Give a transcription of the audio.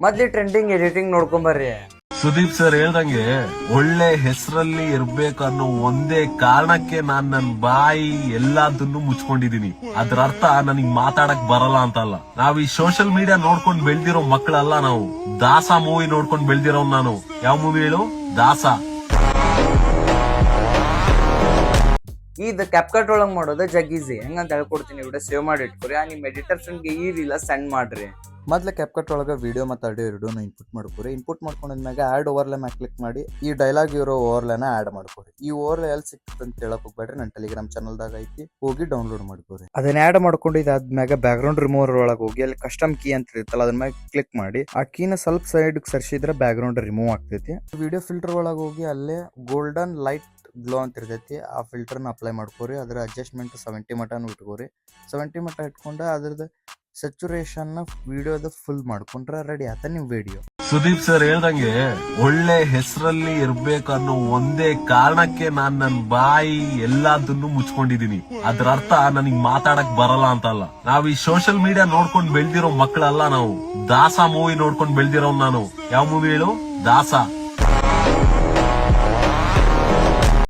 ಮೊದ್ಲಿ trending editing ನೋಡ್ಕೊಂಬರ್ರಿ. Sudeep sir ಹೇಳ್ದಂಗೆ ಒಳ್ಳೆ ಹೆಸರಲ್ಲಿ ಇರ್ಬೇಕನ್ನೋ ಒಂದೇ ಕಾರಣಕ್ಕೆ ನಾನ್ ನನ್ ಬಾಯಿ ಎಲ್ಲದನ್ನು ಮುಚ್ಕೊಂಡಿದೀನಿ. ಅದ್ರ ಅರ್ಥ ನನಗ್ ಮಾತಾಡಕ್ ಬರಲ್ಲ ಅಂತಲ್ಲ. ನಾವ್ ಈ ಸೋಷಿಯಲ್ ಮೀಡಿಯಾ ನೋಡ್ಕೊಂಡ್ ಬೆಳ್ದಿರೋ ಮಕ್ಕಳಲ್ಲ ನಾವು. ದಾಸ ಮೂವಿ ನೋಡ್ಕೊಂಡ್ ಬೆಳ್ದಿರೋ ನಾನು. ಯಾವ ಮೂವಿ ಹೇಳು? ದಾಸ. ಇದು ಕ್ಯಾಪ್ಕಟ್ ಒಳಗ್ ಮಾಡೋದು ಜಗ್ ಈಸಿ. ಹೆಂಗಂತ ಹೇಳ್ಕೊಡ್ತೀನಿ, ವಿಡಿಯೋ ಸೇವ್ ಮಾಡಿ ಇಟ್ಕೊರಿ. ನಿಮ್ ಎಡಿಟರ್ ಫ್ರೆಂಡ್ಗೆ ಈ ರೀಲ ಸೆಂಡ್ ಮಾಡ್ರಿ. ಮೊದಲ ಕ್ಯಾಪ್ಕಟ್ ಒಳಗೆ ವಿಡಿಯೋ ಮತ್ತು ಆಡಿಯೋ ಎರಡೂನು ಇನ್ಪುಟ್ ಮಾಡ್ಕೊರಿ. ಇನ್ಪುಟ್ ಮಾಡ್ಕೊಂಡಾಗ ಆ್ಯಡ್ ಓವರ್ಲೆ ಮ್ಯಾಕ್ ಕ್ಲಿಕ್ ಮಾಡಿ ಈ ಡೈಲಾಗ್ ಇರೋ ಓವರ್ಲೆನ ಆ್ಯಡ್ ಮಾಡ್ಕೊರಿ. ಈ ಓವರ್ಲೆ ಎಲ್ಲಿ ಸಿಕ್ತದೆ ಅಂತ ಹೇಳಕ್ ಹೋಗ್ಬೇಡ್ರಿ, ನನ್ನ ಟೆಲಿಗ್ರಾಮ್ ಚಾನಲ್ದಾಗ ಐತಿ, ಹೋಗಿ ಡೌನ್ಲೋಡ್ ಮಾಡ್ಕೊರಿ. ಅದನ್ನ ಆ್ಯಡ್ ಮಾಡ್ಕೊಂಡು ಇದಾದ್ಮ್ಯಾಗ ಬ್ಯಾಕ್ ಗ್ರೌಂಡ್ ರಿಮೂವರ್ ಒಳಗೆ ಹೋಗಿ ಅಲ್ಲಿ ಕಸ್ಟಮ್ ಕೀ ಅಂತ ಇರುತ್ತಲ್ಲ ಅದ್ರ ಮ್ಯಾಗ ಕ್ಲಿಕ್ ಮಾಡಿ ಆ ಕೀನ ಸ್ವಲ್ಪ ಸೈಡ್ ಸರ್ಸಿದ್ರೆ ಬ್ಯಾಕ್ ಗ್ರೌಂಡ್ ರಿಮೂವ್ ಆಗ್ತೈತಿ. ವಿಡಿಯೋ ಫಿಲ್ಟರ್ ಒಳಗೆ ಹೋಗಿ ಅಲ್ಲೇ ಗೋಲ್ಡನ್ ಲೈಟ್ ಗ್ಲೋ ಅಂತ ಇರ್ತೈತಿ, ಆ ಫಿಲ್ಟರ್ನ ಅಪ್ಲೈ ಮಾಡ್ಕೋರಿ. ಅದರ ಅಡ್ಜಸ್ಟ್ಮೆಂಟ್ 70 ಮಟನು ಇಟ್ಕೋರಿ. 70 ಮಟ ಇಟ್ಕೊಂಡು ಅದ್ರದ್ದು ಸ್ಯಾಚುರೇಷನ್ ವಿಡಿಯೋದ ಫುಲ್ ಮಾಡ್ಕೊಂಡ್ರೆ ರೆಡಿ ಆತ ನಿಮ್ ವಿಡಿಯೋ. ಸುದೀಪ್ ಸರ್ ಹೇಳ್ದಂಗೆ ಒಳ್ಳೆ ಹೆಸರಲ್ಲಿ ಇರ್ಬೇಕನ್ನೋ ಒಂದೇ ಕಾರಣಕ್ಕೆ ನಾನ್ ನನ್ ಬಾಯಿ ಎಲ್ಲದನ್ನು ಮುಚ್ಕೊಂಡಿದೀನಿ. ಅದ್ರ ಅರ್ಥ ನನಗ್ ಮಾತಾಡಕ್ ಬರಲ್ಲ ಅಂತಲ್ಲ. ನಾವ್ ಈ ಸೋಷಿಯಲ್ ಮೀಡಿಯಾ ನೋಡ್ಕೊಂಡ್ ಬೆಳ್ದಿರೋ ಮಕ್ಕಳಲ್ಲ ನಾವು. ದಾಸ ಮೂವಿ ನೋಡ್ಕೊಂಡ್ ಬೆಳ್ದಿರೋ ನಾನು. ಯಾವ ಮೂವಿ ಹೇಳು? ದಾಸ.